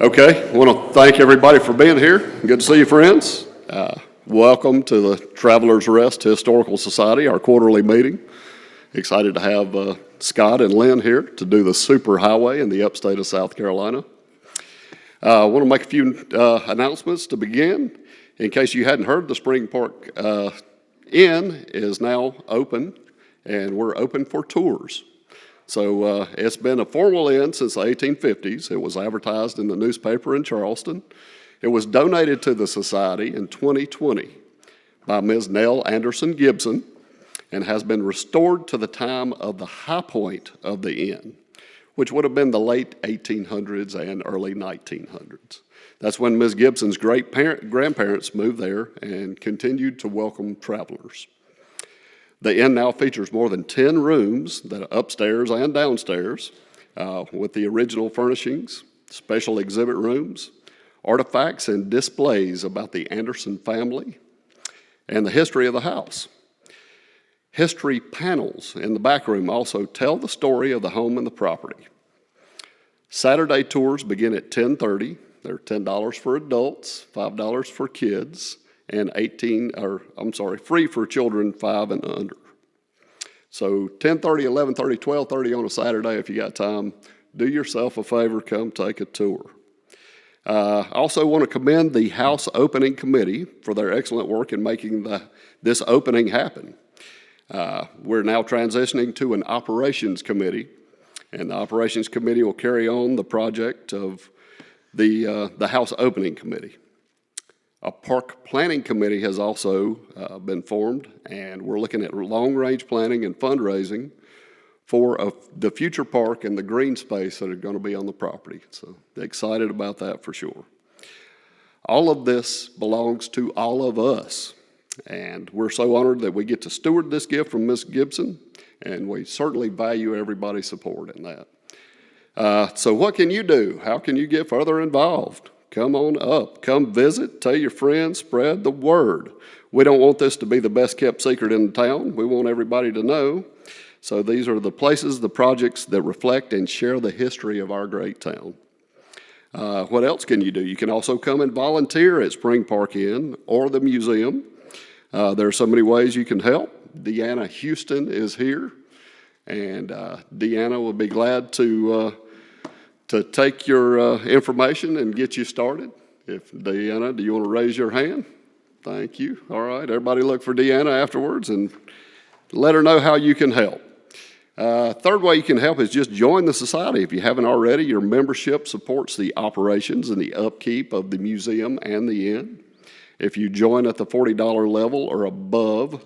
Okay, I want to thank everybody for being here. Good to see you, friends. Welcome to the Travelers Rest Historical Society, our quarterly meeting. Excited to have Scott and Lynn here to do the super highway in the upstate of South Carolina. I want to make a few announcements to begin. In case you hadn't heard, the Spring Park Inn is now open, and we're open for tours. So it's been a formal inn since the 1850s. It was advertised in the newspaper in Charleston. It was donated to the Society in 2020 by Ms. Nell Anderson Gibson and has been restored to the time of the high point of the inn, which would have been the late 1800s and early 1900s. That's when Ms. Gibson's great-grandparents moved there and continued to welcome travelers. The inn now features more than 10 rooms that are upstairs and downstairs with the original furnishings, special exhibit rooms, artifacts and displays about the Anderson family and the history of the house. History panels in the back room also tell the story of the home and the property. Saturday tours begin at 10:30. They're $10 for adults, $5 for kids, and free for children 5 and under. So 10:30, 11:30, 12:30 on a Saturday, if you got time, do yourself a favor, come take a tour. I also want to commend the House Opening Committee for their excellent work in making this opening happen. We're now transitioning to an Operations Committee, and the Operations Committee will carry on the project of the House Opening Committee. A Park Planning Committee has also been formed, and we're looking at long-range planning and fundraising for the future park and the green space that are going to be on the property. So excited about that for sure. All of this belongs to all of us, and we're so honored that we get to steward this gift from Ms. Gibson, and we certainly value everybody's support in that. So what can you do? How can you get further involved? Come on up, come visit, tell your friends, spread the word. We don't want this to be the best kept secret in town. We want everybody to know. So these are the places, the projects that reflect and share the history of our great town. What else can you do? You can also come and volunteer at Spring Park Inn or the museum. There are so many ways you can help. Deanna Houston is here, and Deanna will be glad to take your information and get you started. Deanna, do you want to raise your hand? Thank you. All right, everybody look for Deanna afterwards and let her know how you can help. Third way you can help is just join the society. If you haven't already, your membership supports the operations and the upkeep of the museum and the inn. If you join at the $40 level or above,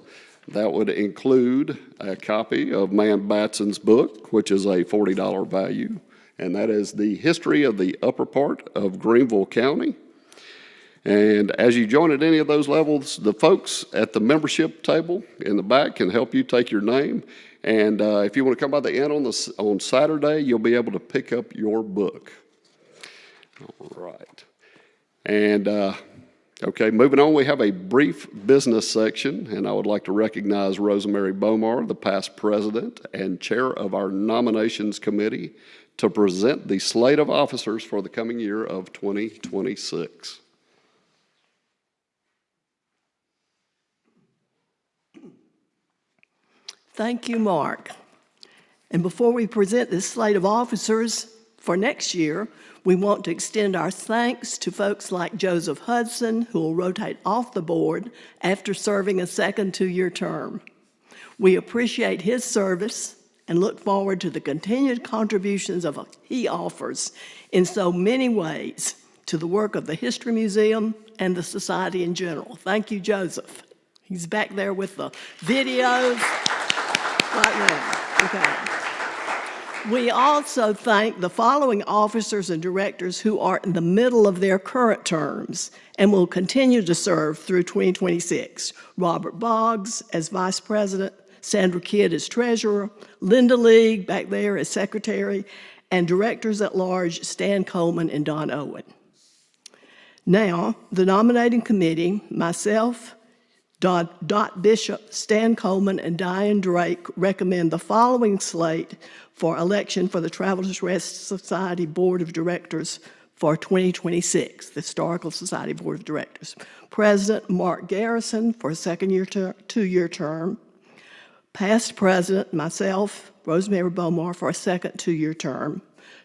that would include a copy of Man Batson's book, which is a $40 value. And that is the history of the upper part of Greenville County. And as you join at any of those levels, the folks at the membership table in the back can help you take your name. And if you want to come by the inn on Saturday, you'll be able to pick up your book. All right. And okay, moving on, we have a brief business section, and I would like to recognize Rosemary Bomar, the past president and chair of our nominations committee, to present the slate of officers for the coming year of 2026. Thank you, Mark. And before we present this slate of officers for next year, we want to extend our thanks to folks like Joseph Hudson, who will rotate off the board after serving a second 2-year term. We appreciate his service and look forward to the continued contributions he offers in so many ways to the work of the History Museum and the Society in general. Thank you, Joseph. He's back there with the videos right now. Okay. We also thank the following officers and directors who are in the middle of their current terms and will continue to serve through 2026. Robert Boggs as Vice President, Sandra Kidd as treasurer, Linda League back there as secretary, and directors at large Stan Coleman and Don Owen. Now, the nominating committee, myself, Dot Bishop, Stan Coleman, and Diane Drake recommend the following slate for election for the Travelers Rest Society Board of Directors for 2026, the Historical Society Board of Directors. President Mark Garrison for a second-year, two-year term. Past president, myself, Rosemary Bomar, for a second two-year term.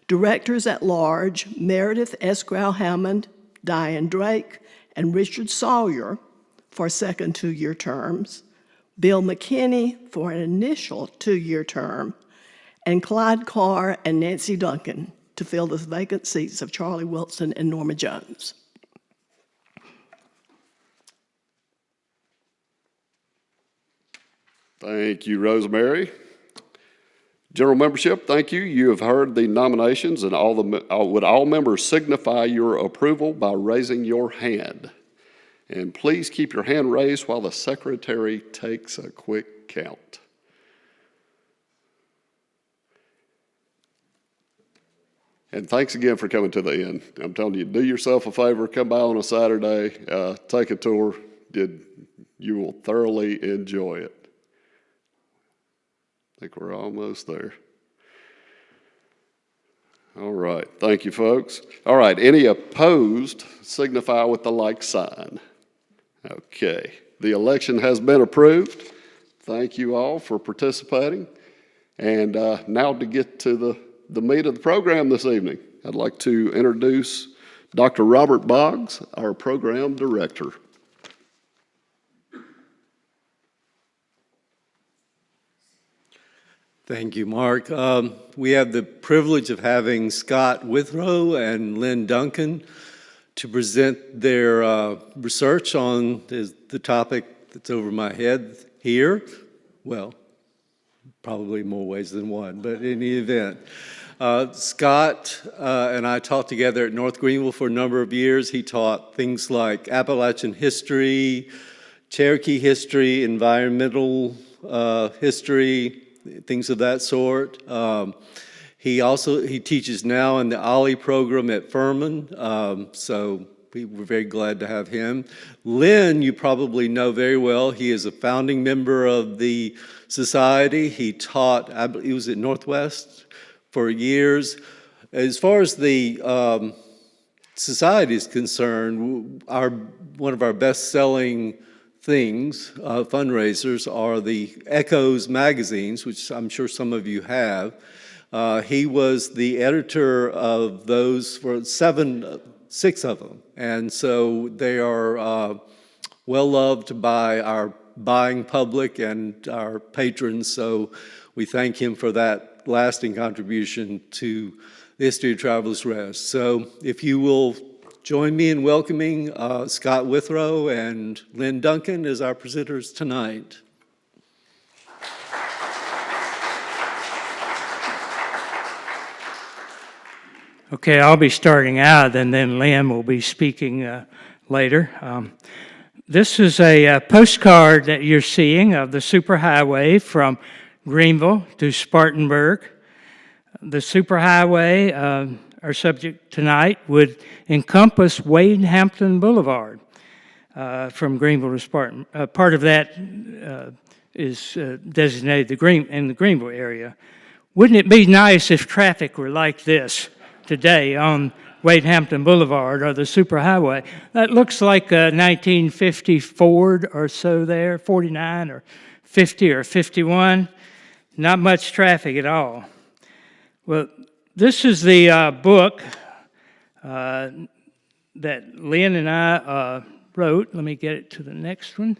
Directors at large, Meredith S. Grau-Hammond, Diane Drake, and Richard Sawyer for second two-year terms. Bill McKinney for an initial two-year term. And Clyde Carr and Nancy Duncan to fill the vacant seats of Charlie Wilson and Norma Jones. Thank you, Rosemary. General membership, thank you. You have heard the nominations, and would all members signify your approval by raising your hand? And please keep your hand raised while the secretary takes a quick count. And thanks again for coming to the end. I'm telling you, do yourself a favor, come by on a Saturday, take a tour. You will thoroughly enjoy it. I think we're almost there. All right, thank you, folks. All right, any opposed, signify with the like sign. Okay, the election has been approved. Thank you all for participating. And now to get to the meat of the program this evening, I'd like to introduce Dr. Robert Boggs, our program director. Thank you, Mark. We have the privilege of having Scott Withrow and Lynn Duncan to present their research on the topic that's over my head here. Well, probably more ways than one, but in any event. Scott and I taught together at North Greenville for a number of years. He taught things like Appalachian history, Cherokee history, environmental history, things of that sort. He teaches now in the OLLI program at Furman, so we're very glad to have him. Lynn, you probably know very well. He is a founding member of the society. He taught, he was at Northwest for years. As far as the society is concerned, one of our best-selling things, fundraisers, are the Echoes magazines, which I'm sure some of you have. He was the editor of those for six of them, and so they are well loved by our buying public and our patrons, so we thank him for that lasting contribution to the history of Travelers Rest. So if you will join me in welcoming Scott Withrow and Lynn Duncan as our presenters tonight. Okay, I'll be starting out, and then Lynn will be speaking later. This is a postcard that you're seeing of the superhighway from Greenville to Spartanburg. The superhighway, our subject tonight, would encompass Wade Hampton Boulevard from Greenville to Spartan. Part of that is designated in the Greenville area. Wouldn't it be nice if traffic were like this today on Wade Hampton Boulevard or the superhighway? That looks like a 1950 Ford or so there, 49 or 50 or 51. Not much traffic at all. Well, this is the book that Lynn and I wrote. Let me get it to the next one.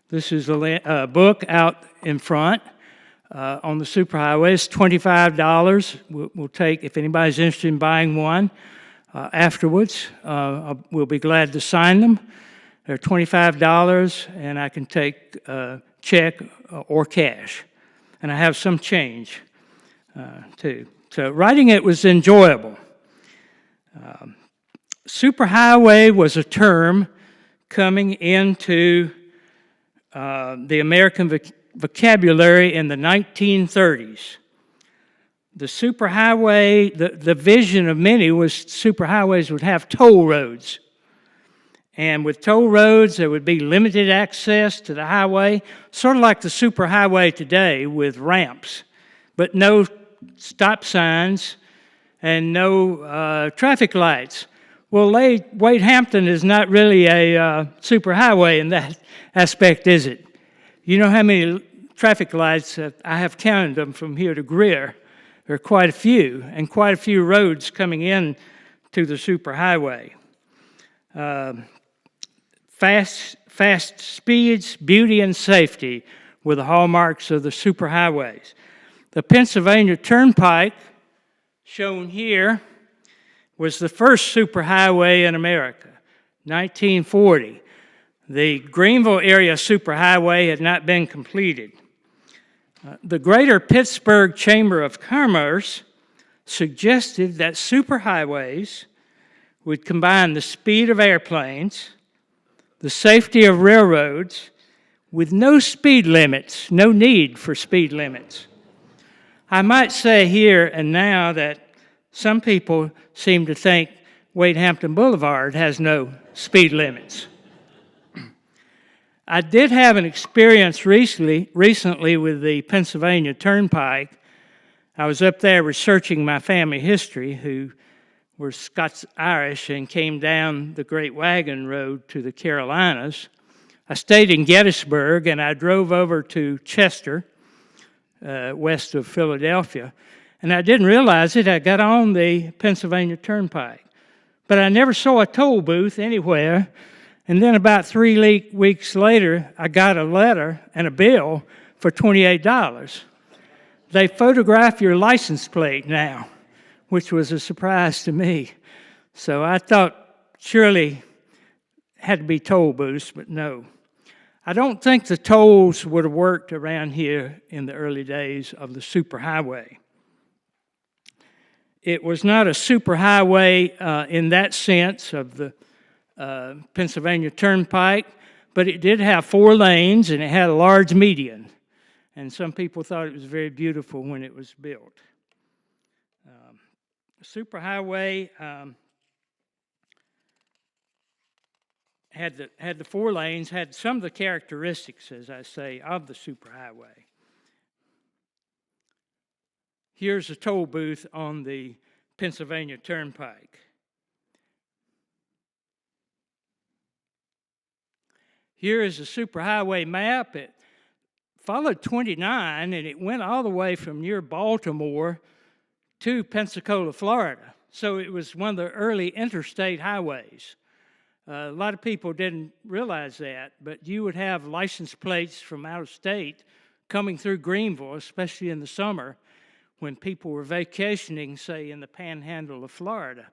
This is a book out in front on the superhighway. It's $25. We'll take, if anybody's interested in buying one afterwards, we'll be glad to sign them. They're $25, and I can take check or cash. And I have some change, too. So writing it was enjoyable. Superhighway was a term coming into the American vocabulary in the 1930s. The superhighway, the vision of many was superhighways would have toll roads. And with toll roads, there would be limited access to the highway, sort of like the superhighway today with ramps, but no stop signs and no traffic lights. Well, Wade Hampton is not really a superhighway in that aspect, is it? You know how many traffic lights? I have counted them from here to Greer. There are quite a few, and quite a few roads coming in to the superhighway. Fast speeds, beauty, and safety were the hallmarks of the superhighways. The Pennsylvania Turnpike, shown here, was the first superhighway in America, 1940. The Greenville area superhighway had not been completed. The Greater Pittsburgh Chamber of Commerce suggested that superhighways would combine the speed of airplanes, the safety of railroads, with no speed limits, no need for speed limits. I might say here and now that some people seem to think Wade Hampton Boulevard has no speed limits. I did have an experience recently with the Pennsylvania Turnpike. I was up there researching my family history, who were Scots-Irish and came down the Great Wagon Road to the Carolinas. I stayed in Gettysburg, and I drove over to Chester, west of Philadelphia. And I didn't realize it. I got on the Pennsylvania Turnpike. But I never saw a toll booth anywhere. And then about 3 weeks later, I got a letter and a bill for $28. They photograph your license plate now, which was a surprise to me. So I thought surely had to be toll booths, but no. I don't think the tolls would have worked around here in the early days of the superhighway. It was not a superhighway in that sense of the Pennsylvania Turnpike, but it did have 4 lanes and it had a large median. And some people thought it was very beautiful when it was built. Superhighway had the 4 lanes, had some of the characteristics, as I say, of the superhighway. Here's a toll booth on the Pennsylvania Turnpike. Here is a superhighway map. It followed 29, and it went all the way from near Baltimore to Pensacola, Florida. So it was one of the early interstate highways. A lot of people didn't realize that, but you would have license plates from out of state coming through Greenville, especially in the summer, when people were vacationing, say, in the panhandle of Florida.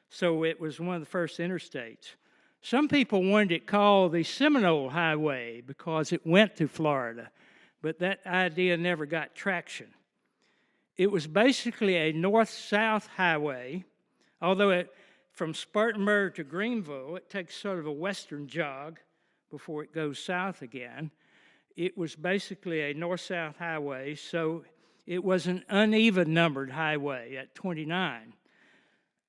So it was one of the first interstates. Some people wanted it called the Seminole Highway because it went to Florida, but that idea never got traction. It was basically a north-south highway, although from Spartanburg to Greenville, it takes sort of a western jog before it goes south again. It was basically a north-south highway, so it was an uneven numbered highway at 29.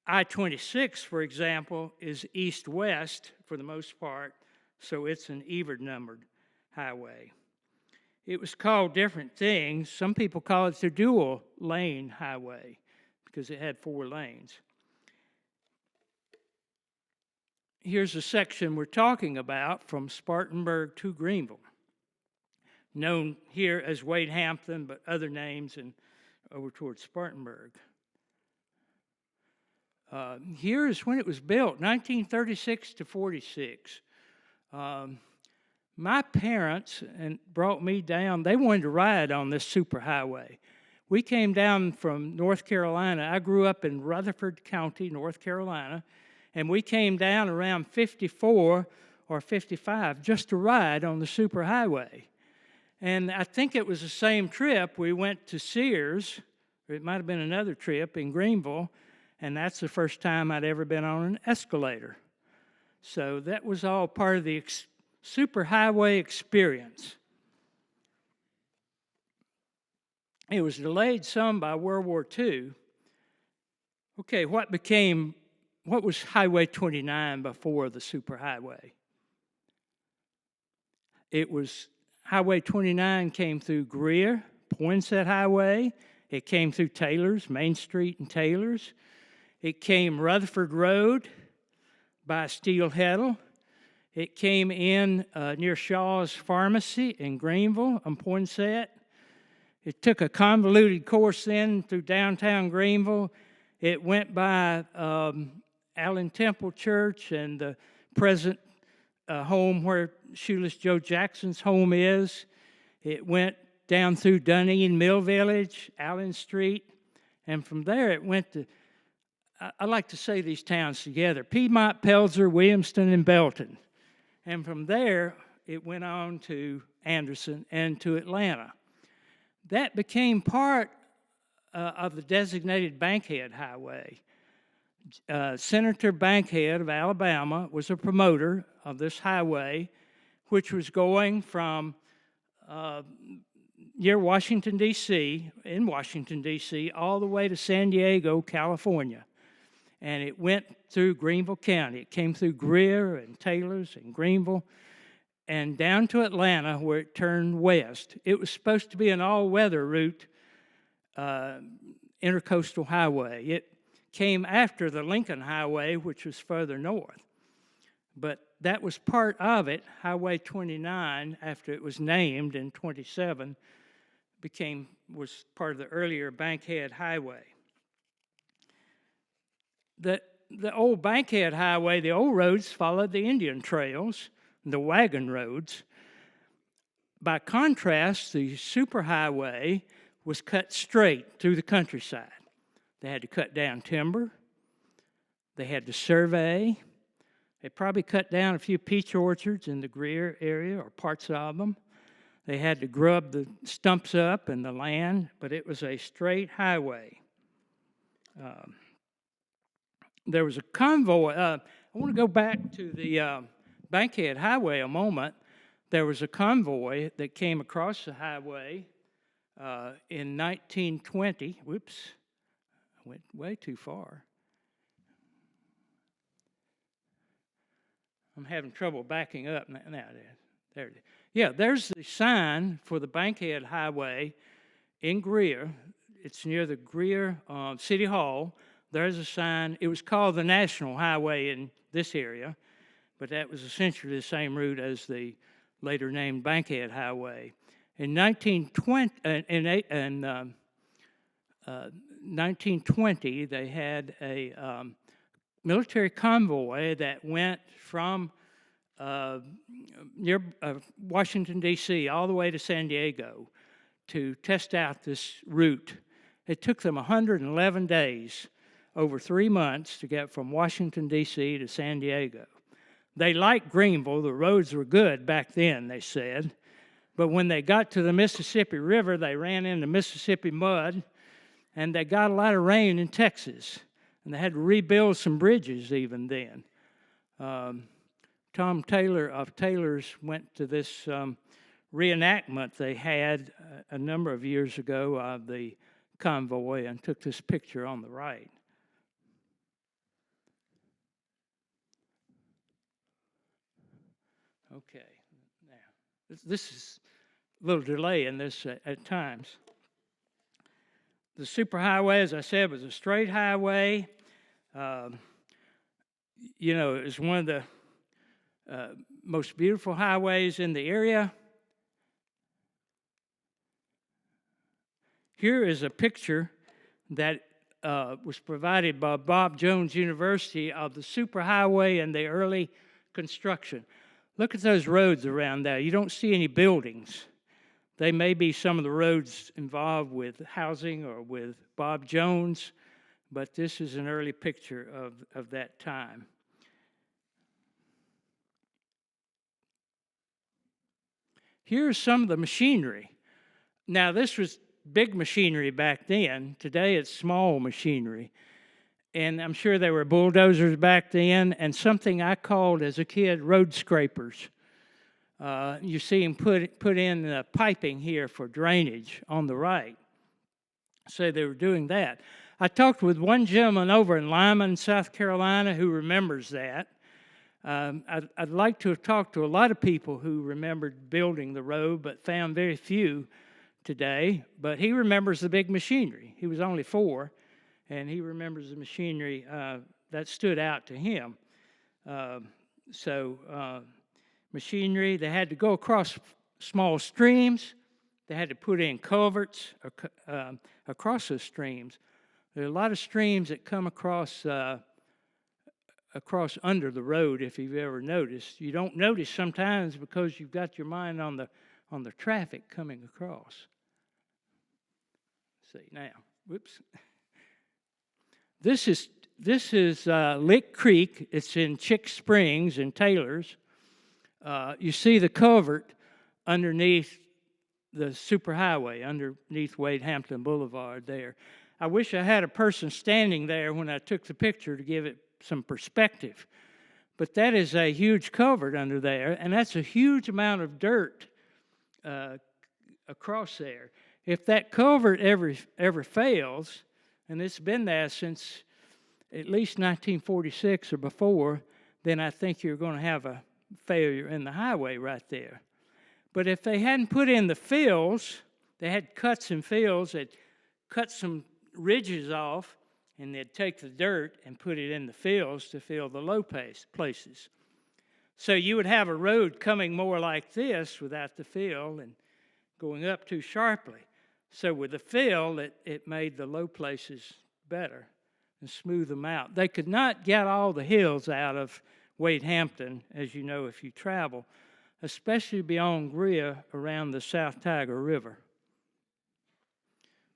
I-26, for example, is east-west for the most part, so it's an even numbered highway. It was called different things. Some people call it the dual lane highway because it had 4 lanes. Here's a section we're talking about from Spartanburg to Greenville, known here as Wade Hampton, but other names and over towards Spartanburg. Here is when it was built, 1936 to 46. My parents brought me down. They wanted to ride on this superhighway. We came down from North Carolina. I grew up in Rutherford County, North Carolina, and we came down around 54 or 55 just to ride on the superhighway. And I think it was the same trip. We went to Sears, or it might have been another trip in Greenville, and that's the first time I'd ever been on an escalator. So that was all part of the superhighway experience. It was delayed some by World War II. Okay, what was Highway 29 before the superhighway? It was, Highway 29 came through Greer, Poinsett Highway. It came through Taylor's, Main Street and Taylor's. It came Rutherford Road by Steel Heddle. It came in near Shaw's Pharmacy in Greenville on Poinsett. It took a convoluted course then through downtown Greenville. It went by Allen Temple Church and the present home where Shoeless Joe Jackson's home is. It went down through Dunedin Mill Village, Allen Street, and from there it went to, I like to say these towns together, Piedmont, Pelzer, Williamston, and Belton. And from there, it went on to Anderson and to Atlanta. That became part of the designated Bankhead Highway. Senator Bankhead of Alabama was a promoter of this highway, which was going from near Washington, D.C., in Washington, D.C., all the way to San Diego, California. And it went through Greenville County. It came through Greer and Taylors and Greenville and down to Atlanta where it turned west. It was supposed to be an all-weather route, intercoastal highway. It came after the Lincoln Highway, which was further north. But that was part of it. Highway 29, after it was named in 27, was part of the earlier Bankhead Highway. The old Bankhead Highway, the old roads followed the Indian trails, the wagon roads. By contrast, the superhighway was cut straight through the countryside. They had to cut down timber. They had to survey. They probably cut down a few peach orchards in the Greer area or parts of them. They had to grub the stumps up and the land, but it was a straight highway. There was a convoy. I want to go back to the Bankhead Highway a moment. There was a convoy that came across the highway in 1920. Whoops, I went way too far. I'm having trouble backing up now. There it is. Yeah, there's the sign for the Bankhead Highway in Greer. It's near the Greer City Hall. There's a sign. It was called the National Highway in this area, but that was essentially the same route as the later named Bankhead Highway. In 1920, they had a military convoy that went from near Washington, D.C., all the way to San Diego to test out this route. It took them 111 days, over 3 months, to get from Washington, D.C. to San Diego. They liked Greenville. The roads were good back then, they said. But when they got to the Mississippi River, they ran into Mississippi mud, and they got a lot of rain in Texas. And they had to rebuild some bridges even then. Tom Taylor of Taylor's went to this reenactment they had a number of years ago of the convoy and took this picture on the right. Okay, now, this is a little delay in this at times. The superhighway, as I said, was a straight highway. It was one of the most beautiful highways in the area. Here is a picture that was provided by Bob Jones University of the superhighway and the early construction. Look at those roads around there. You don't see any buildings. They may be some of the roads involved with housing or with Bob Jones, but this is an early picture of that time. Here's some of the machinery. Now, this was big machinery back then. Today, it's small machinery. And I'm sure there were bulldozers back then, and something I called as a kid road scrapers. You see them put in piping here for drainage on the right. So they were doing that. I talked with one gentleman over in Lyman, South Carolina, who remembers that. I'd like to have talked to a lot of people who remembered building the road, but found very few today. But he remembers the big machinery. He was only 4, and he remembers the machinery that stood out to him. Machinery, they had to go across small streams. They had to put in culverts across those streams. There are a lot of streams that come across under the road, if you've ever noticed. You don't notice sometimes because you've got your mind on the traffic coming across. Let's see now. Whoops. This is Lick Creek. It's in Chick Springs and Taylor's. You see the culvert underneath the superhighway, underneath Wade Hampton Boulevard there. I wish I had a person standing there when I took the picture to give it some perspective. But that is a huge culvert under there, and that's a huge amount of dirt across there. If that culvert ever fails, and it's been there since at least 1946 or before, then I think you're going to have a failure in the highway right there. But if they hadn't put in the fills, they had cuts and fills, they'd cut some ridges off, and they'd take the dirt and put it in the fills to fill the low places. So you would have a road coming more like this without the fill and going up too sharply. So with the fill, it made the low places better and smooth them out. They could not get all the hills out of Wade Hampton, as you know if you travel, especially beyond Greer around the South Tiger River.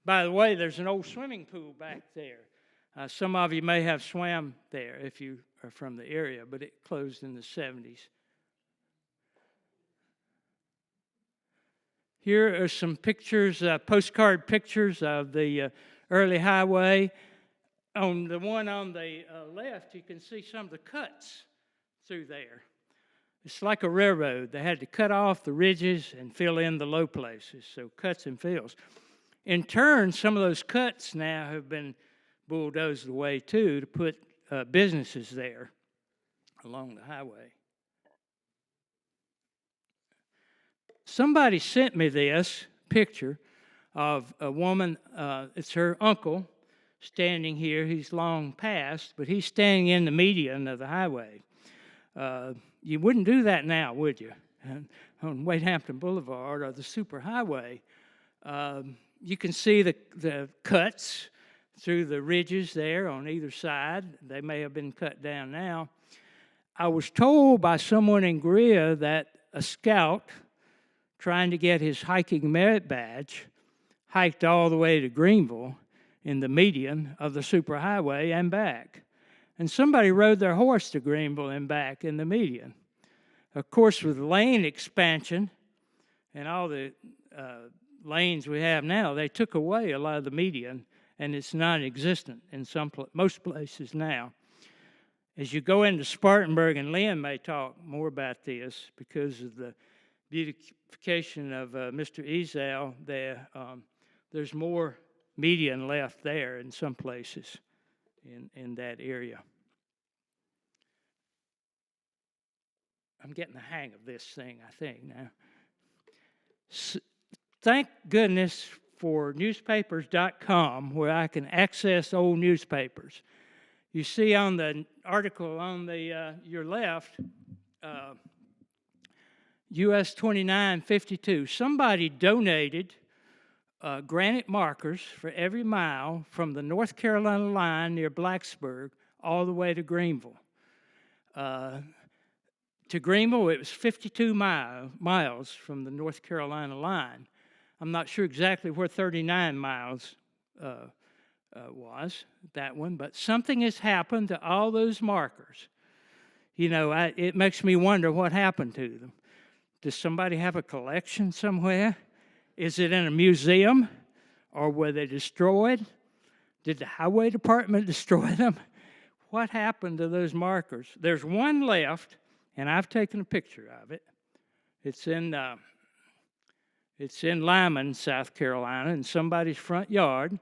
By the way, there's an old swimming pool back there. Some of you may have swam there if you are from the area, but it closed in the 70s. Here are some pictures, postcard pictures of the early highway. On the one on the left, you can see some of the cuts through there. It's like a railroad. They had to cut off the ridges and fill in the low places, so cuts and fills. In turn, some of those cuts now have been bulldozed away too to put businesses there along the highway. Somebody sent me this picture of a woman, it's her uncle, standing here. He's long passed, but he's standing in the median of the highway. You wouldn't do that now, would you? On Wade Hampton Boulevard or the superhighway. You can see the cuts through the ridges there on either side. They may have been cut down now. I was told by someone in Greer that a scout trying to get his hiking merit badge hiked all the way to Greenville in the median of the superhighway and back. And somebody rode their horse to Greenville and back in the median. Of course, with lane expansion and all the lanes we have now, they took away a lot of the median, and it's non-existent in most places now. As you go into Spartanburg, and Lynn may talk more about this because of the beautification of Mr. Ezell there, there's more median left there in some places in that area. I'm getting the hang of this thing, I think, now. Thank goodness for newspapers.com, where I can access old newspapers. You see on the article on your left, US 2952, somebody donated granite markers for every mile from the North Carolina line near Blacksburg all the way to Greenville. To Greenville, it was 52 miles from the North Carolina line. I'm not sure exactly where 39 miles was, that one, but something has happened to all those markers. You know, it makes me wonder what happened to them. Does somebody have a collection somewhere? Is it in a museum? Or were they destroyed? Did the highway department destroy them? What happened to those markers? There's one left, and I've taken a picture of it. It's in Lyman, South Carolina, in somebody's front yard,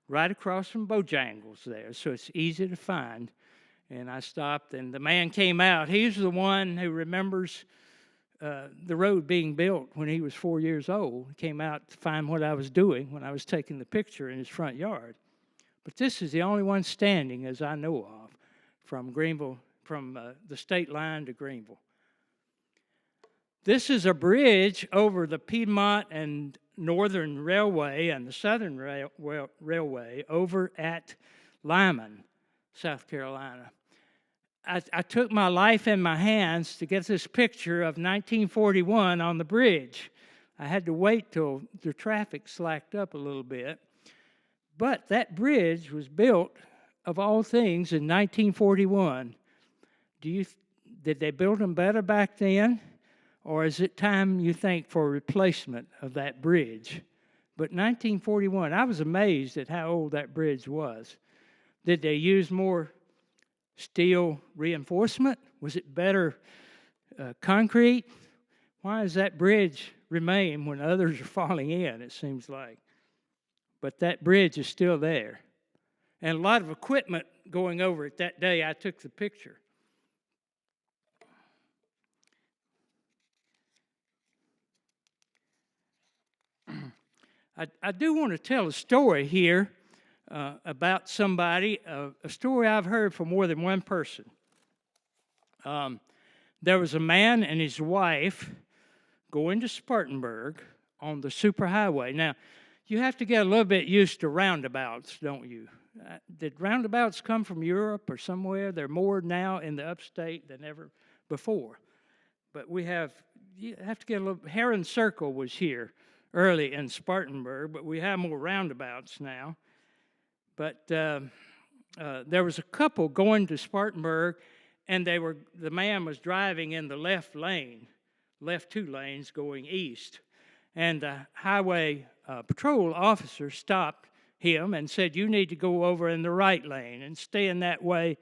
right across from Bojangles there, so it's easy to find. And I stopped, and the man came out. He's the one who remembers the road being built when he was 4 years old. He came out to find what I was doing when I was taking the picture in his front yard. But this is the only one standing, as I know of, from Greenville, from the state line to Greenville. This is a bridge over the Piedmont and Northern Railway and the Southern Railway over at Lyman, South Carolina. I took my life in my hands to get this picture of 1941 on the bridge. I had to wait till the traffic slacked up a little bit. But that bridge was built, of all things, in 1941. Did they build them better back then? Or is it time, you think, for a replacement of that bridge? But 1941, I was amazed at how old that bridge was. Did they use more steel reinforcement? Was it better concrete? Why does that bridge remain when others are falling in, it seems like? But that bridge is still there. And a lot of equipment going over it that day, I took the picture. I do want to tell a story here about somebody, a story I've heard from more than one person. There was a man and his wife going to Spartanburg on the superhighway. Now, you have to get a little bit used to roundabouts, don't you? Did roundabouts come from Europe or somewhere? They're more now in the upstate than ever before. But you have to get a little, Heron Circle was here early in Spartanburg, but we have more roundabouts now. But there was a couple going to Spartanburg, and the man was driving in the left lane, left 2 lanes going east. And the highway patrol officer stopped him and said, "You need to go over in the right lane and stay that way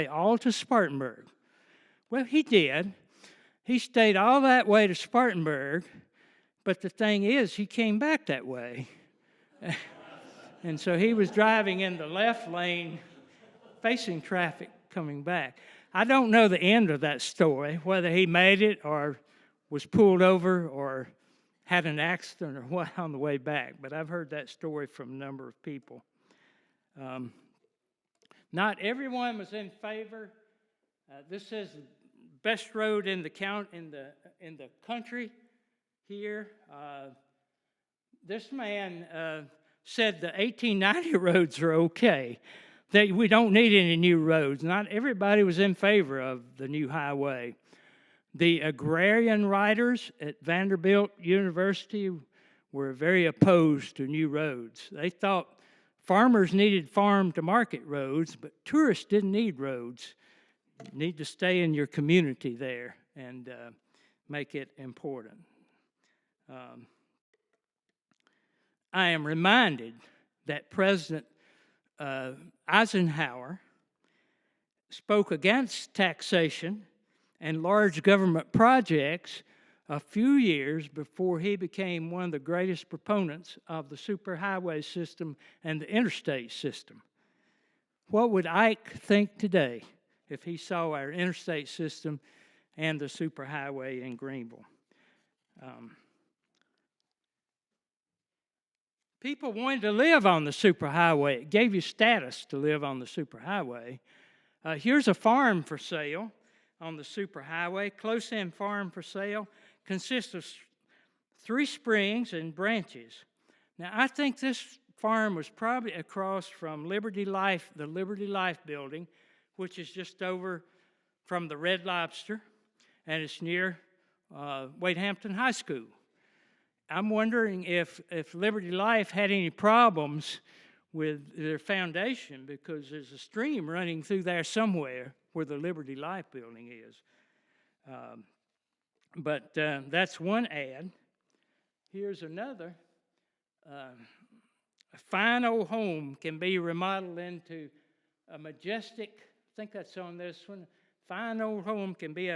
all to Spartanburg." Well, he did. He stayed all that way to Spartanburg, but the thing is, he came back that way. And so he was driving in the left lane, facing traffic coming back. I don't know the end of that story, whether he made it or was pulled over or had an accident or what on the way back, but I've heard that story from a number of people. Not everyone was in favor. This is the best road in the country here. This man said the 1890 roads are okay, that we don't need any new roads. Not everybody was in favor of the new highway. The agrarian writers at Vanderbilt University were very opposed to new roads. They thought farmers needed farm-to-market roads, but tourists didn't need roads. You need to stay in your community there and make it important. I am reminded that President Eisenhower spoke against taxation and large government projects a few years before he became one of the greatest proponents of the superhighway system and the interstate system. What would Ike think today if he saw our interstate system and the superhighway in Greenville? People wanted to live on the superhighway. It gave you status to live on the superhighway. Here's a farm for sale on the superhighway. Close-in farm for sale consists of 3 springs and branches. Now, I think this farm was probably across from Liberty Life, the Liberty Life building, which is just over from the Red Lobster, and it's near Wade Hampton High School. I'm wondering if Liberty Life had any problems with their foundation, because there's a stream running through there somewhere where the Liberty Life building is. But that's one ad. Here's another. A fine old home can be remodeled into a majestic, I think that's on this one. Fine old home can be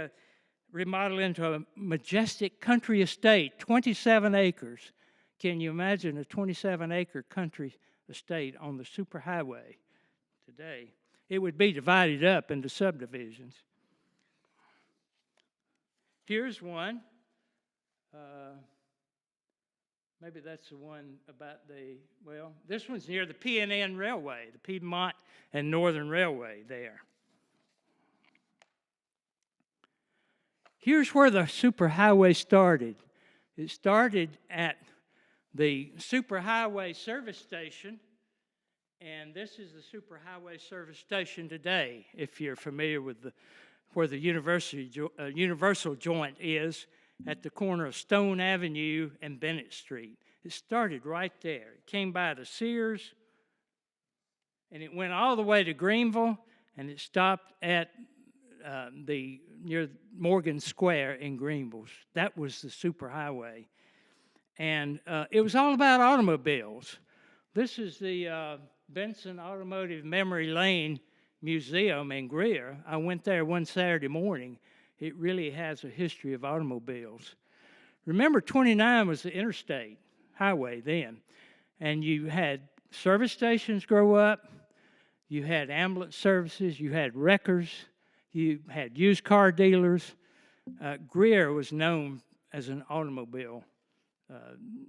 remodeled into a majestic country estate, 27 acres. Can you imagine a 27-acre country estate on the superhighway today? It would be divided up into subdivisions. Here's one. Maybe that's the one about this one's near the P&N Railway, the Piedmont and Northern Railway there. Here's where the superhighway started. It started at the superhighway service station, and this is the superhighway service station today, if you're familiar with where the Universal joint is at the corner of Stone Avenue and Bennett Street. It started right there. It came by the Sears, and it went all the way to Greenville, and it stopped at near Morgan Square in Greenville. That was the superhighway. And it was all about automobiles. This is the Benson Automotive Memory Lane Museum in Greer. I went there one Saturday morning. It really has a history of automobiles. Remember, 29 was the interstate highway then, and you had service stations grow up, you had ambulance services, you had wreckers, you had used car dealers. Greer was known as an automobile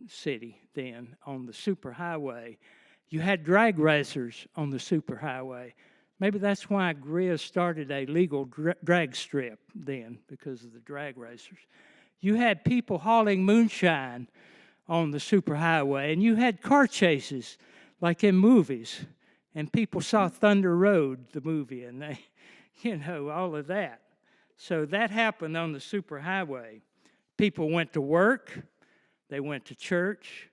city then on the superhighway. You had drag racers on the superhighway. Maybe that's why Greer started a legal drag strip then, because of the drag racers. You had people hauling moonshine on the superhighway, and you had car chases like in movies. And people saw Thunder Road, the movie, and they, all of that. So that happened on the superhighway. People went to work, they went to church,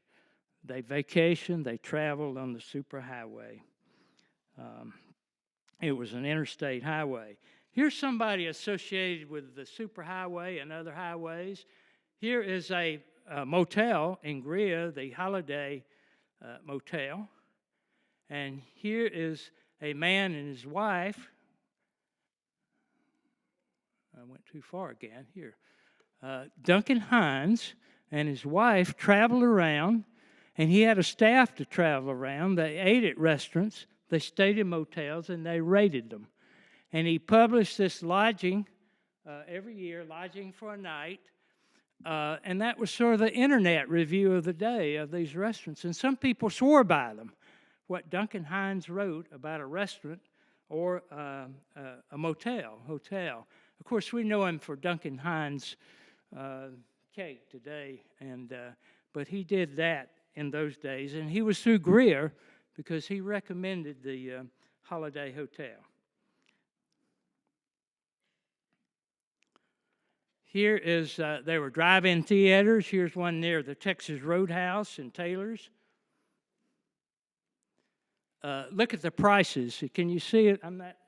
they vacationed, they traveled on the superhighway. It was an interstate highway. Here's somebody associated with the superhighway and other highways. Here is a motel in Greer, the Holiday Motel. And here is a man and his wife. I went too far again here. Duncan Hines and his wife traveled around, and he had a staff to travel around. They ate at restaurants, they stayed in motels, and they rated them. And he published this lodging every year, lodging for a night. And that was sort of the internet review of the day of these restaurants. And some people swore by them. What Duncan Hines wrote about a restaurant or a hotel. Of course, we know him for Duncan Hines' cake today, but he did that in those days. And he was through Greer because he recommended the Holiday Hotel. Here is, there were drive-in theaters. Here's one near the Texas Roadhouse in Taylor's. Look at the prices. Can you see it?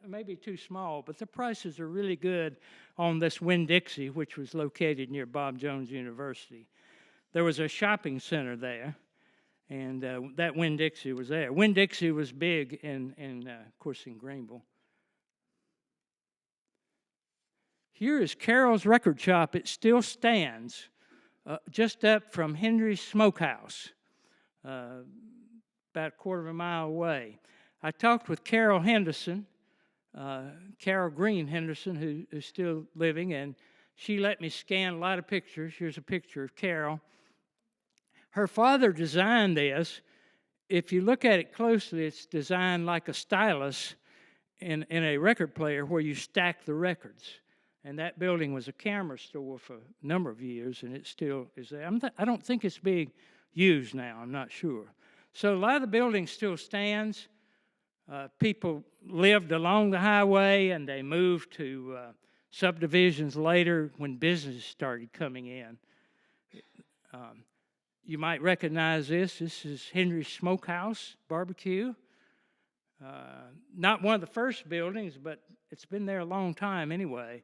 Maybe too small, but the prices are really good on this Winn-Dixie, which was located near Bob Jones University. There was a shopping center there, and that Winn-Dixie was there. Winn-Dixie was big of course, in Greenville. Here is Carol's Record Shop. It still stands just up from Henry's Smokehouse, about a quarter of a mile away. I talked with Carol Henderson, Carol Green Henderson, who's still living, and she let me scan a lot of pictures. Here's a picture of Carol. Her father designed this. If you look at it closely, it's designed like a stylus in a record player where you stack the records. And that building was a camera store for a number of years, and it still is there. I don't think it's being used now. I'm not sure. So a lot of the building still stands. People lived along the highway, and they moved to subdivisions later when business started coming in. You might recognize this. This is Henry's Smokehouse Barbecue. Not one of the first buildings, but it's been there a long time anyway.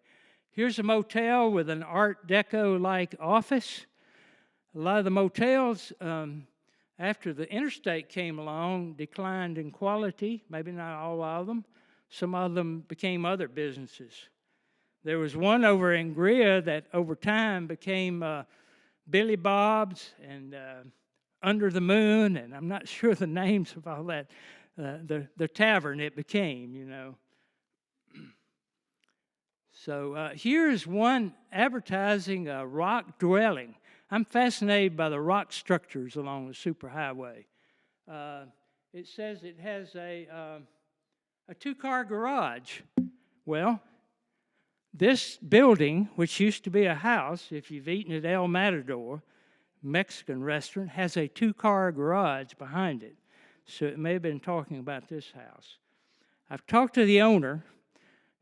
Here's a motel with an Art Deco-like office. A lot of the motels, after the interstate came along, declined in quality, maybe not all of them. Some of them became other businesses. There was one over in Greer that over time became Billy Bob's and Under the Moon, and I'm not sure the names of all that, the tavern it became, So here's one advertising a rock dwelling. I'm fascinated by the rock structures along the superhighway. It says it has a two-car garage. Well, this building, which used to be a house, if you've eaten at El Matador, Mexican restaurant, has a two-car garage behind it. So it may have been talking about this house. I've talked to the owner.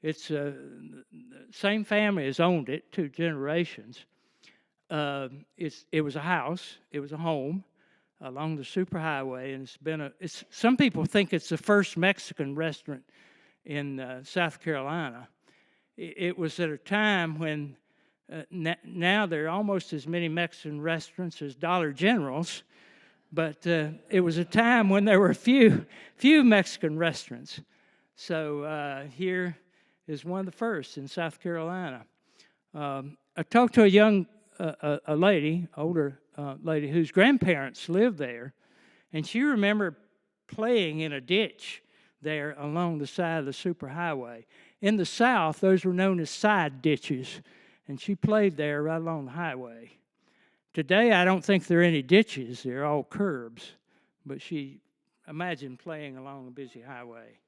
It's the same family has owned it, 2 generations. It was a house, it was a home along the superhighway, and some people think it's the first Mexican restaurant in South Carolina. It was at a time when now there are almost as many Mexican restaurants as Dollar Generals, but it was a time when there were few Mexican restaurants. So here is one of the first in South Carolina. I talked to a lady, older lady, whose grandparents lived there, and she remembered playing in a ditch there along the side of the superhighway. In the South, those were known as side ditches, and she played there right along the highway. Today, I don't think there are any ditches. They're all curbs, but she imagined playing along a busy highway.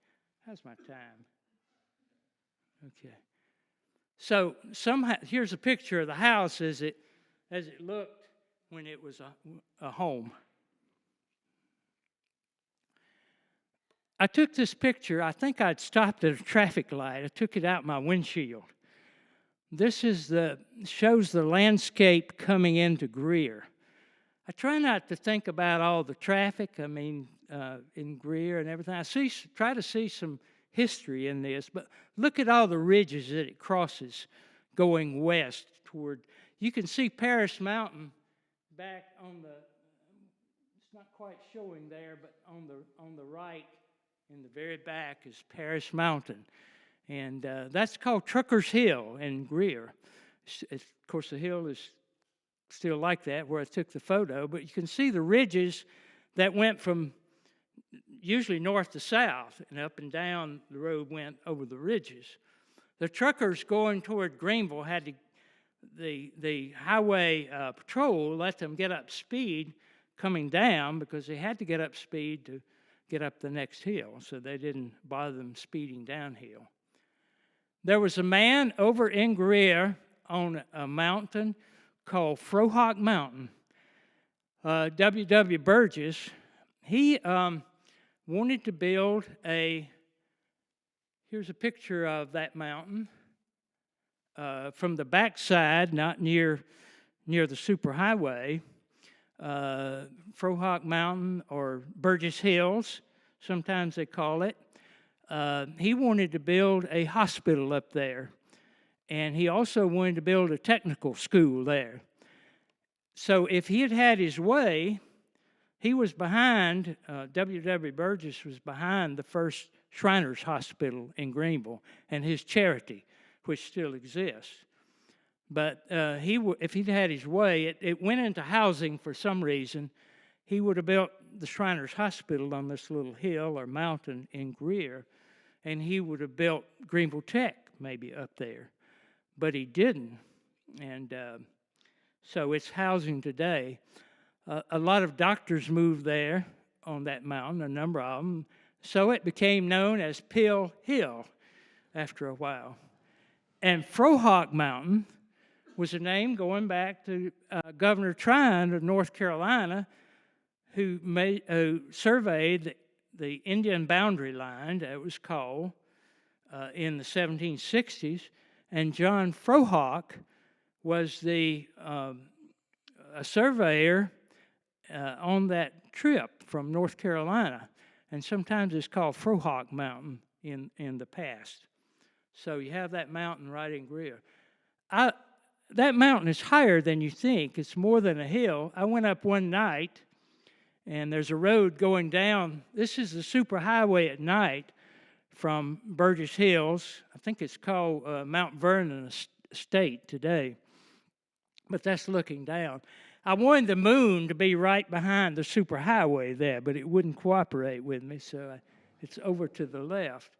How's my time? Okay. So somehow, here's a picture of the house as it looked when it was a home. I took this picture. I think I'd stopped at a traffic light. I took it out my windshield. This shows the landscape coming into Greer. I try not to think about all the traffic. In Greer and everything. I try to see some history in this, but look at all the ridges that it crosses going west toward. You can see Paris Mountain back on it's not quite showing there, but on the right in the very back is Paris Mountain. And that's called Trucker's Hill in Greer. Of course, the hill is still like that where I took the photo, but you can see the ridges that went from usually north to south, and up and down the road went over the ridges. The truckers going toward Greenville had the highway patrol let them get up speed coming down because they had to get up speed to get up the next hill, so they didn't bother them speeding downhill. There was a man over in Greer on a mountain called Frohawk Mountain. W.W. Burgess, he wanted to build here's a picture of that mountain from the backside, not near the superhighway. Frohawk Mountain, or Burgess Hills, sometimes they call it. He wanted to build a hospital up there, and he also wanted to build a technical school there. So if he had had his way, he was behind, W.W. Burgess was behind the first Shriners Hospital in Greenville and his charity, which still exists. But if he'd had his way, it went into housing for some reason. He would have built the Shriners Hospital on this little hill or mountain in Greer, and he would have built Greenville Tech maybe up there. But he didn't, and so it's housing today. A lot of doctors moved there on that mountain, a number of them, so it became known as Pill Hill after a while. And Frohawk Mountain was a name going back to Governor Tryon of North Carolina, who surveyed the Indian boundary line, that it was called, in the 1760s. And John Frohawk was a surveyor on that trip from North Carolina. And sometimes it's called Frohawk Mountain in the past. So you have that mountain right in Greer. That mountain is higher than you think. It's more than a hill. I went up one night, and there's a road going down. This is the superhighway at night from Burgess Hills. I think it's called Mount Vernon Estate today. But that's looking down. I wanted the moon to be right behind the superhighway there, but it wouldn't cooperate with me, so it's over to the left.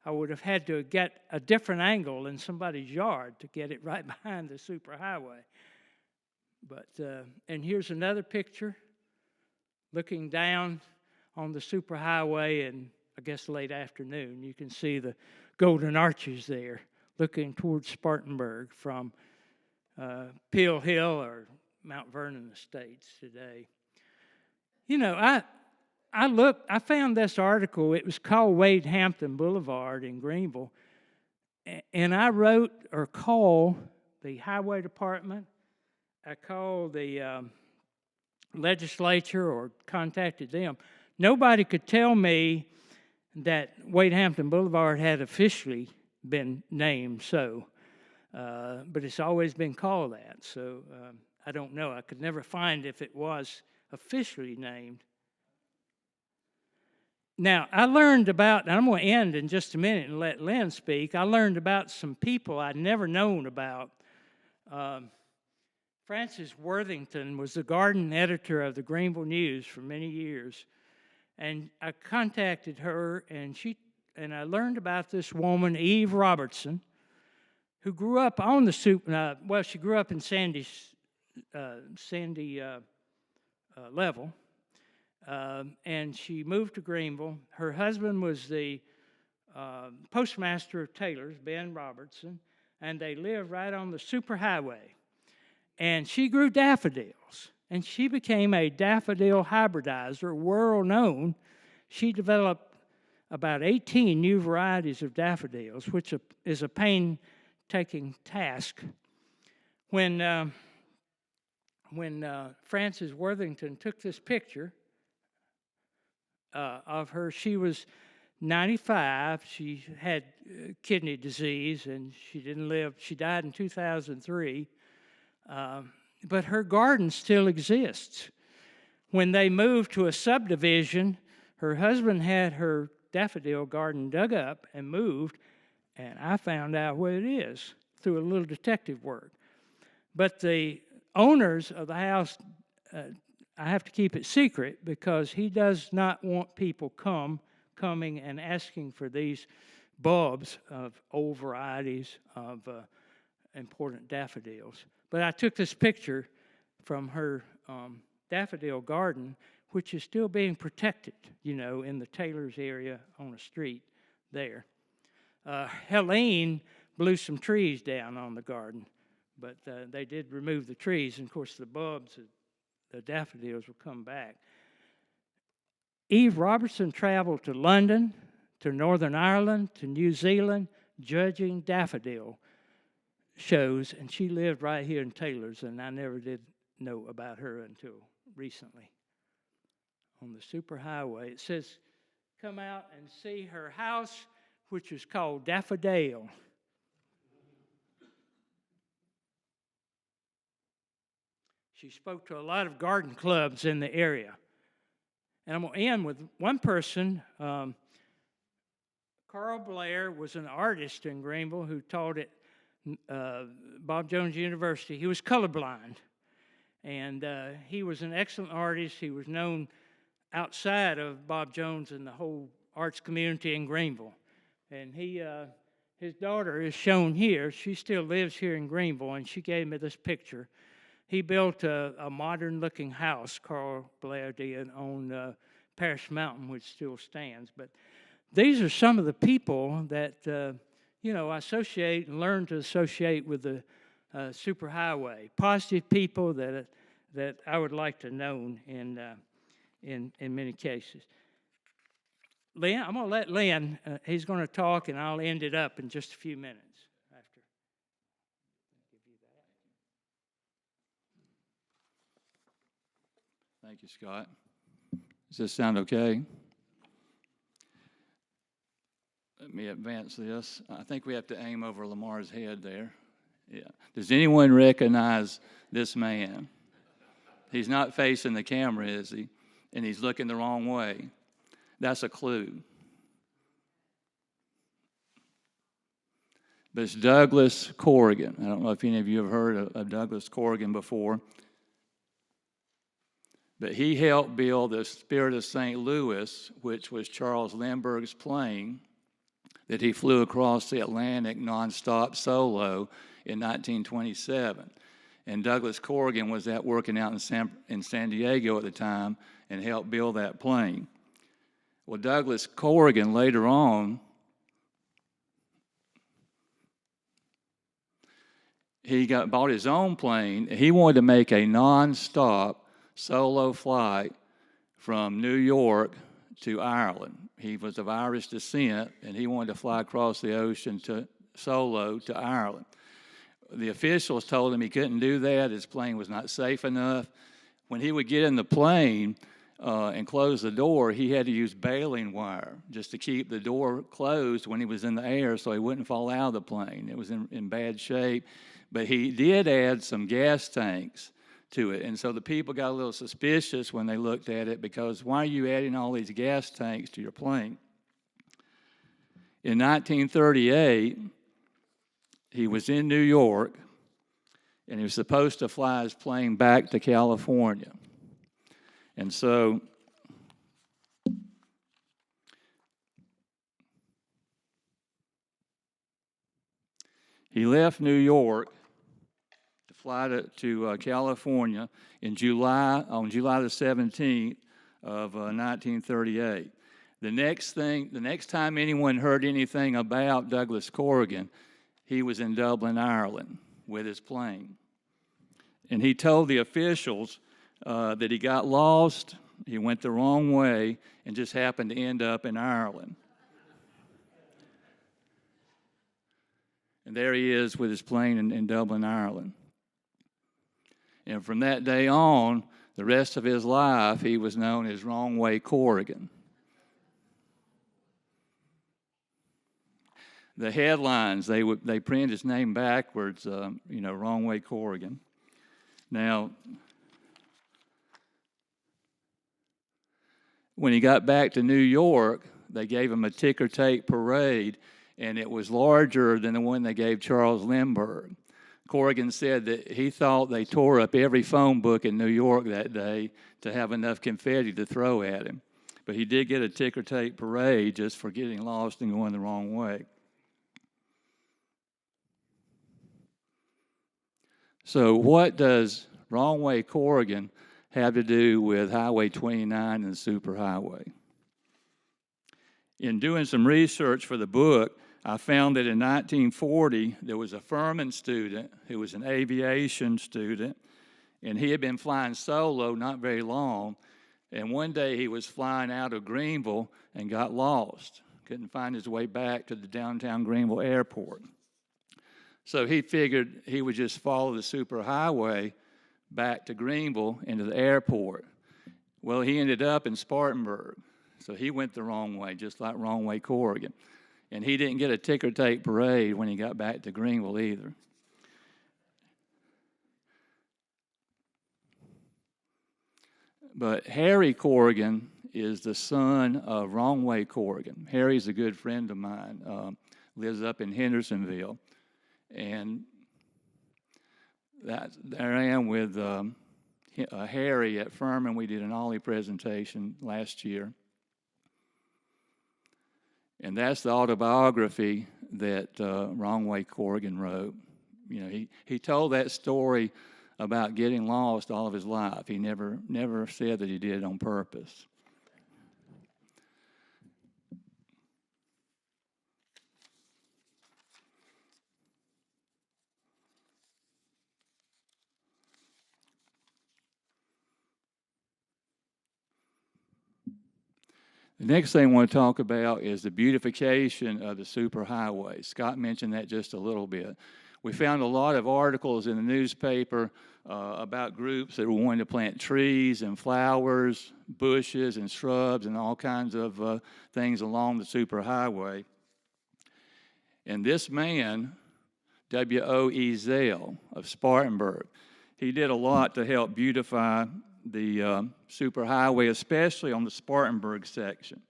I would have had to get a different angle in somebody's yard to get it right behind the superhighway. But and here's another picture looking down on the superhighway in, I guess, late afternoon. You can see the golden arches there looking towards Spartanburg from Peel Hill or Mount Vernon Estates today. You know, I found this article. It was called Wade Hampton Boulevard in Greenville. And I wrote or called the highway department. I called the legislature or contacted them. Nobody could tell me that Wade Hampton Boulevard had officially been named so. But it's always been called that. So I don't know. I could never find if it was officially named. Now, I learned about, and I'm going to end in just a minute and let Lynn speak. I learned about some people I'd never known about. Frances Worthington was the garden editor of the Greenville News for many years. And I contacted her, and I learned about this woman, Eve Robertson, who grew up on the she grew up in Sandy Level. And she moved to Greenville. Her husband was the postmaster of Taylor's, Ben Robertson, and they lived right on the superhighway. And she grew daffodils, and she became a daffodil hybridizer, world known. She developed about 18 new varieties of daffodils, which is a painstaking task. When Frances Worthington took this picture of her, she was 95. She had kidney disease, and she didn't live. She died in 2003. But her garden still exists. When they moved to a subdivision, her husband had her daffodil garden dug up and moved, and I found out what it is through a little detective work. But the owners of the house, I have to keep it secret because he does not want people coming and asking for these bulbs of old varieties of important daffodils. But I took this picture from her daffodil garden, which is still being protected, in the Taylor's area on the street there. Helene blew some trees down on the garden, but they did remove the trees, and of course the bulbs, the daffodils will come back. Eve Robertson traveled to London, to Northern Ireland, to New Zealand, judging daffodil shows, and she lived right here in Taylor's, and I never did know about her until recently. On the superhighway, it says, come out and see her house, which is called Daffodil. She spoke to a lot of garden clubs in the area. And I'm going to end with one person. Carl Blair was an artist in Greenville who taught at Bob Jones University. He was colorblind, and he was an excellent artist. He was known outside of Bob Jones and the whole arts community in Greenville. And his daughter is shown here. She still lives here in Greenville, and she gave me this picture. He built a modern-looking house, Carl Blair did, on Parish Mountain, which still stands. But these are some of the people that I associate and learn to associate with the superhighway. Positive people that I would like to know in many cases. Lynn, I'm going to let Lynn, he's going to talk, and I'll end it up in just a few minutes after. Thank you, Scott. Does this sound okay? Let me advance this. I think we have to aim over Lamar's head there. Yeah. Does anyone recognize this man? He's not facing the camera, is he? And he's looking the wrong way. That's a clue. But it's Douglas Corrigan. I don't know if any of you have heard of Douglas Corrigan before. But he helped build the Spirit of St. Louis, which was Charles Lindbergh's plane that he flew across the Atlantic nonstop solo in 1927. and Douglas Corrigan was out working out in San Diego at the time and helped build that plane. Well, Douglas Corrigan later on, he bought his own plane. He wanted to make a non-stop solo flight from New York to Ireland. He was of Irish descent, and he wanted to fly across the ocean solo to Ireland. The officials told him he couldn't do that. His plane was not safe enough. When he would get in the plane and close the door, he had to use baling wire just to keep the door closed when he was in the air so he wouldn't fall out of the plane. It was in bad shape. But he did add some gas tanks to it. And so the people got a little suspicious when they looked at it, because why are you adding all these gas tanks to your plane? In 1938, he was in New York, and he was supposed to fly his plane back to California. And so he left New York to fly to California on July the 17th of 1938. The next time anyone heard anything about Douglas Corrigan, he was in Dublin, Ireland, with his plane. And he told the officials that he got lost, he went the wrong way, and just happened to end up in Ireland. And there he is with his plane in Dublin, Ireland. And from that day on, the rest of his life, he was known as Wrong Way Corrigan. The headlines, they print his name backwards, Wrong Way Corrigan. Now, when he got back to New York, they gave him a ticker tape parade, and it was larger than the one they gave Charles Lindbergh. Corrigan said that he thought they tore up every phone book in New York that day to have enough confetti to throw at him. But he did get a ticker tape parade just for getting lost and going the wrong way. So what does Wrong Way Corrigan have to do with Highway 29 and the superhighway? In doing some research for the book, I found that in 1940, there was a Furman student who was an aviation student, and he had been flying solo not very long, and one day he was flying out of Greenville and got lost. Couldn't find his way back to the downtown Greenville airport. So he figured he would just follow the superhighway back to Greenville into the airport. Well, he ended up in Spartanburg, so he went the wrong way, just like Wrong Way Corrigan. And he didn't get a ticker tape parade when he got back to Greenville either. But Harry Corrigan is the son of Wrong Way Corrigan. Harry's a good friend of mine, lives up in Hendersonville. And there I am with Harry at Furman. We did an Ollie presentation last year. And that's the autobiography that Wrong Way Corrigan wrote. You know, he told that story about getting lost all of his life. He never said that he did it on purpose. The next thing I want to talk about is the beautification of the superhighway. Scott mentioned that just a little bit. We found a lot of articles in the newspaper about groups that were wanting to plant trees and flowers, bushes and shrubs and all kinds of things along the superhighway. And this man, W.O.E. Zell of Spartanburg, he did a lot to help beautify the superhighway, especially on the Spartanburg section.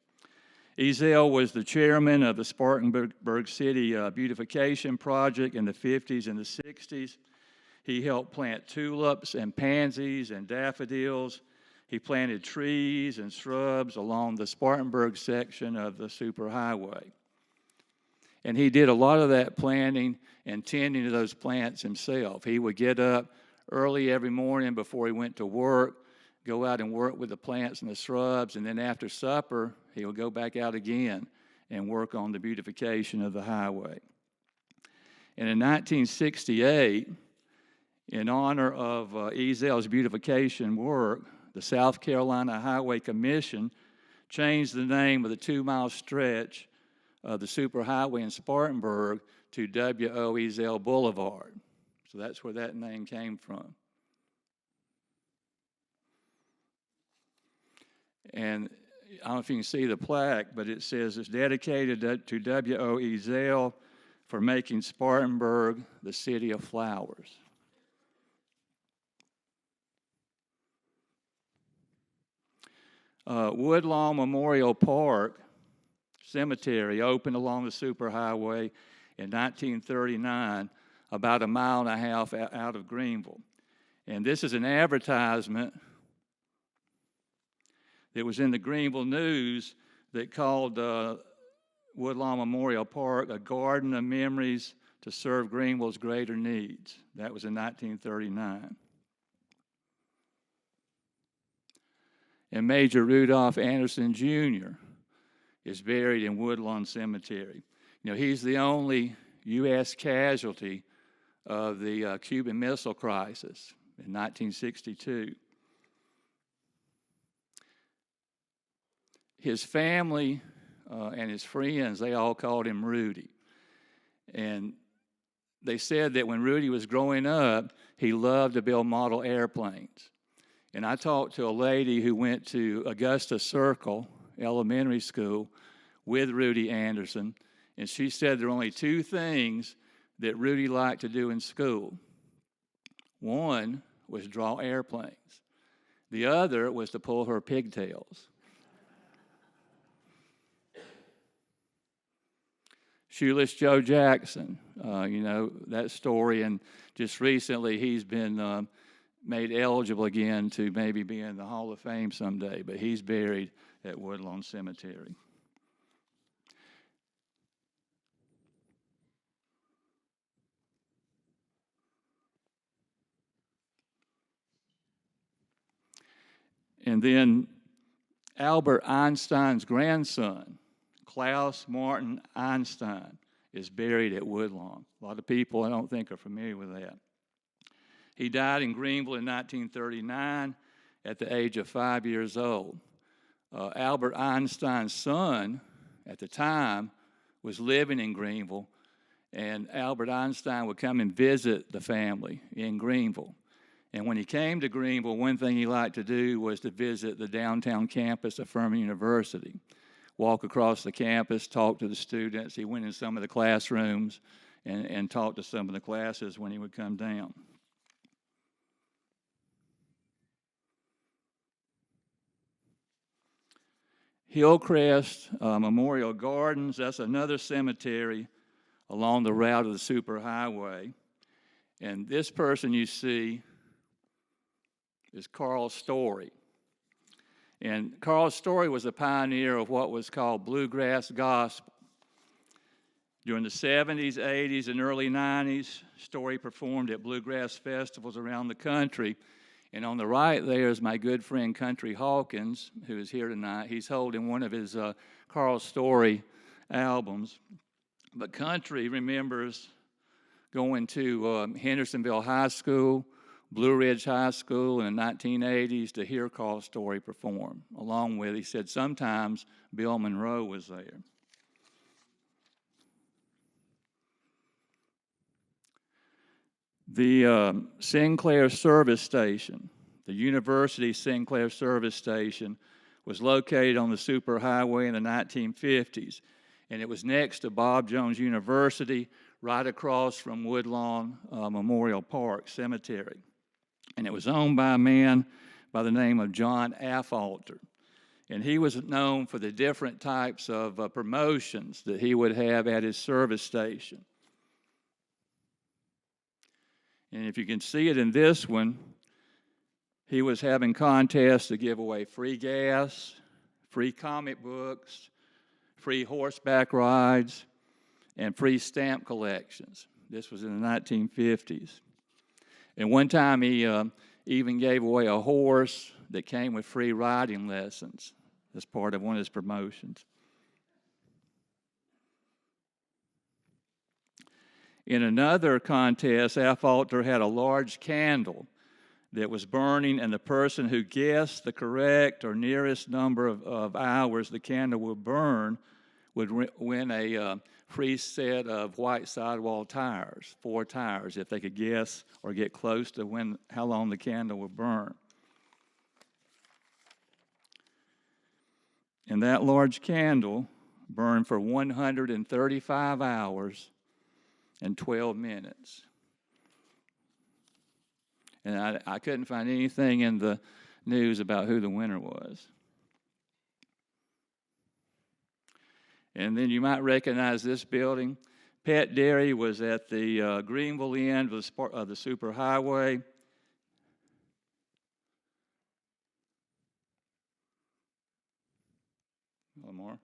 Ezell was the chairman of the Spartanburg City Beautification Project in the 50s and the 60s. He helped plant tulips and pansies and daffodils. He planted trees and shrubs along the Spartanburg section of the superhighway. And he did a lot of that planting and tending to those plants himself. He would get up early every morning before he went to work, go out and work with the plants and the shrubs, and then after supper, he would go back out again and work on the beautification of the highway. And in 1968, in honor of Ezel's beautification work, the South Carolina Highway Commission changed the name of the 2-mile stretch of the superhighway in Spartanburg to W.O. Ezel Boulevard. So that's where that name came from. And I don't know if you can see the plaque, but it says it's dedicated to W.O. Ezel for making Spartanburg the city of flowers. Woodlawn Memorial Park Cemetery opened along the superhighway in 1939, about 1.5 miles out of Greenville. And this is an advertisement that was in the Greenville News that called Woodlawn Memorial Park a garden of memories to serve Greenville's greater needs. That was in 1939. And Major Rudolph Anderson Jr. is buried in Woodlawn Cemetery. You know, he's the only U.S. casualty of the Cuban Missile Crisis in 1962. His family and his friends, they all called him Rudy. And they said that when Rudy was growing up, he loved to build model airplanes. And I talked to a lady who went to Augusta Circle Elementary School with Rudy Anderson, and she said there were only 2 things that Rudy liked to do in school. One was draw airplanes. The other was to pull her pigtails. Shoeless Joe Jackson, you know, that story, and just recently he's been made eligible again to maybe be in the Hall of Fame someday, but he's buried at Woodlawn Cemetery. And then Albert Einstein's grandson, Klaus Martin Einstein, is buried at Woodlawn. A lot of people I don't think are familiar with that. He died in Greenville in 1939 at the age of 5 years old. Albert Einstein's son, at the time, was living in Greenville, and Albert Einstein would come and visit the family in Greenville. And when he came to Greenville, one thing he liked to do was to visit the downtown campus of Furman University. Walk across the campus, talk to the students. He went in some of the classrooms and talked to some of the classes when he would come down. Hillcrest Memorial Gardens, that's another cemetery along the route of the superhighway. And this person you see is Carl Story. And Carl Story was a pioneer of what was called bluegrass gospel. During the 70s, 80s, and early 90s, Story performed at bluegrass festivals around the country. And on the right there is my good friend Country Hawkins, who is here tonight. He's holding one of his Carl Story albums. But Country remembers going to Hendersonville High School, Blue Ridge High School in the 1980s to hear Carl Story perform. Along with, he said, sometimes Bill Monroe was there. The Sinclair Service Station, the University Sinclair Service Station, was located on the superhighway in the 1950s, and it was next to Bob Jones University, right across from Woodlawn Memorial Park Cemetery. And it was owned by a man by the name of John Affolter. And he was known for the different types of promotions that he would have at his service station. And if you can see it in this one, he was having contests to give away free gas, free comic books, free horseback rides, and free stamp collections. This was in the 1950s. And one time he even gave away a horse that came with free riding lessons as part of one of his promotions. In another contest, Affolter had a large candle that was burning, and the person who guessed the correct or nearest number of hours the candle would burn would win a free set of white sidewall tires, 4 tires, if they could guess or get close to how long the candle would burn. And that large candle burned for 135 hours and 12 minutes. And I couldn't find anything in the news about who the winner was. And then you might recognize this building. Pet Dairy was at the Greenville end of the superhighway. One more.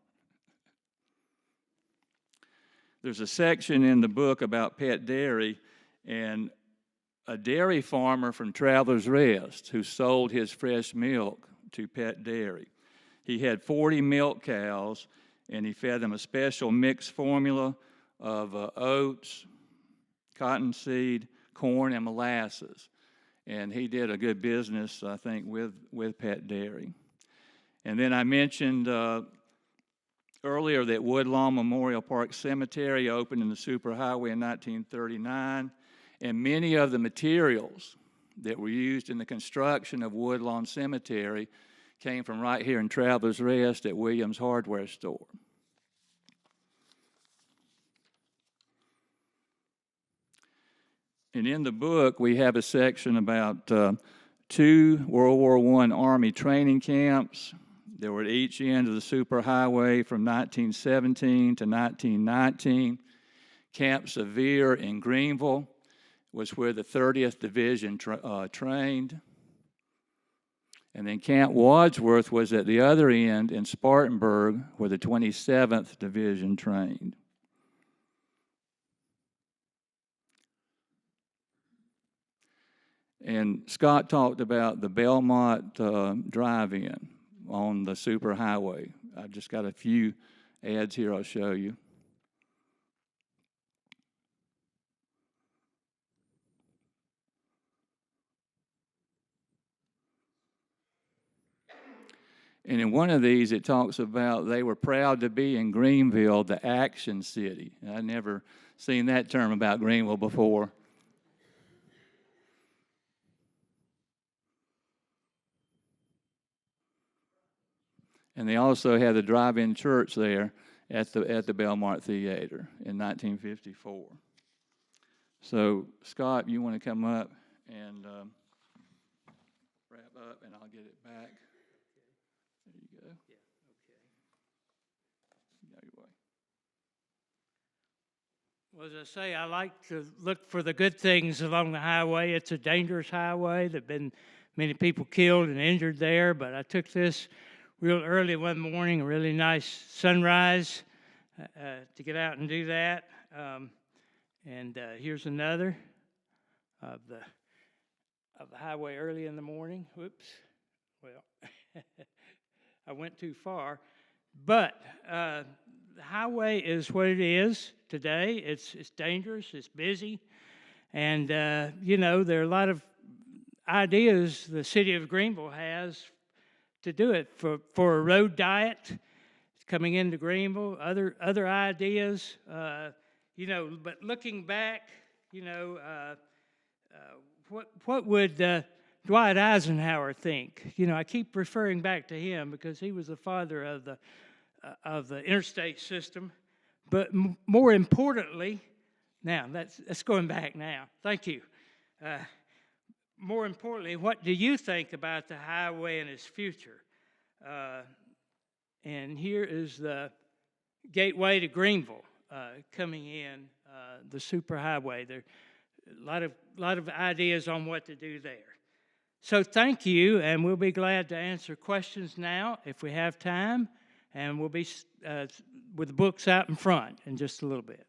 There's a section in the book about Pet Dairy, and a dairy farmer from Travelers Rest who sold his fresh milk to Pet Dairy. He had 40 milk cows, and he fed them a special mixed formula of oats, cottonseed, corn, and molasses. And he did a good business, I think, with Pet Dairy. And then I mentioned earlier that Woodlawn Memorial Park Cemetery opened in the superhighway in 1939, and many of the materials that were used in the construction of Woodlawn Cemetery came from right here in Travelers Rest at Williams Hardware Store. And in the book, we have a section about 2 World War I Army training camps. They were at each end of the superhighway from 1917 to 1919. Camp Sevier in Greenville was where the 30th Division trained. And then Camp Wadsworth was at the other end in Spartanburg, where the 27th Division trained. And Scott talked about the Belmont Drive-In on the superhighway. I've just got a few ads here I'll show you. And in one of these, it talks about they were proud to be in Greenville, the action city. And I'd never seen that term about Greenville before. And they also had the drive-in church there at the Belmont Theater in 1954. So, Scott, you want to come up and wrap up, and I'll get it back. There you go. Yeah, okay. Go your way. Well, as I say, I like to look for the good things along the highway. It's a dangerous highway. There have been many people killed and injured there, but I took this real early one morning, a really nice sunrise to get out and do that. And here's another of the highway early in the morning. Whoops. Well, I went too far. But the highway is what it is today. It's dangerous. It's busy. And, there are a lot of ideas the city of Greenville has to do it for a road diet coming into Greenville, other ideas, but looking back, what would Dwight Eisenhower think? I keep referring back to him because he was the father of the interstate system, but more importantly, now that's going back now. Thank you. More importantly, what do you think about the highway and its future? And here is the gateway to Greenville coming in, the superhighway. There are a lot of ideas on what to do there. So thank you, and we'll be glad to answer questions now if we have time, and we'll be with the books out in front in just a little bit.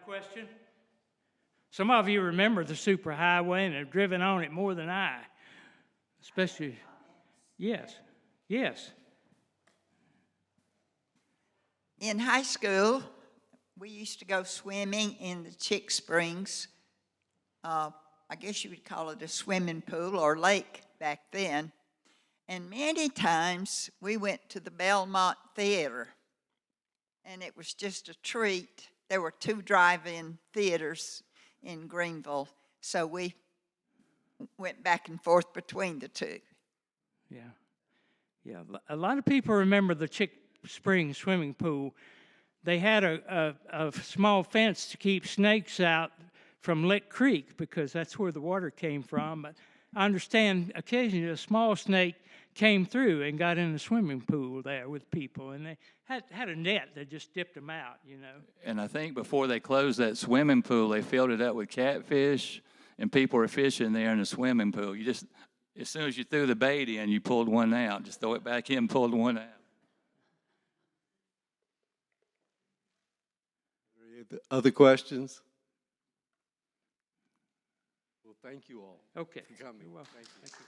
a question? Some of you remember the superhighway and have driven on it more than I, especially, yes, yes. In high school, we used to go swimming in the Chick Springs. I guess you would call it a swimming pool or lake back then. And many times we went to the Belmont Theater, and it was just a treat. There were 2 drive-in theaters in Greenville, so we went back and forth between the 2. Yeah. Yeah. A lot of people remember the Chick Springs swimming pool. They had a small fence to keep snakes out from Lick Creek because that's where the water came from. But I understand occasionally a small snake came through and got in the swimming pool there with people, and they had a net that just dipped them out, you know. And I think before they closed that swimming pool, they filled it up with catfish, and people were fishing there in the swimming pool. You just, as soon as you threw the bait in, you pulled one out. Just throw it back in, pulled one out. Other questions? Well, thank you all Okay. for coming. You're welcome. Thank you. Thank you.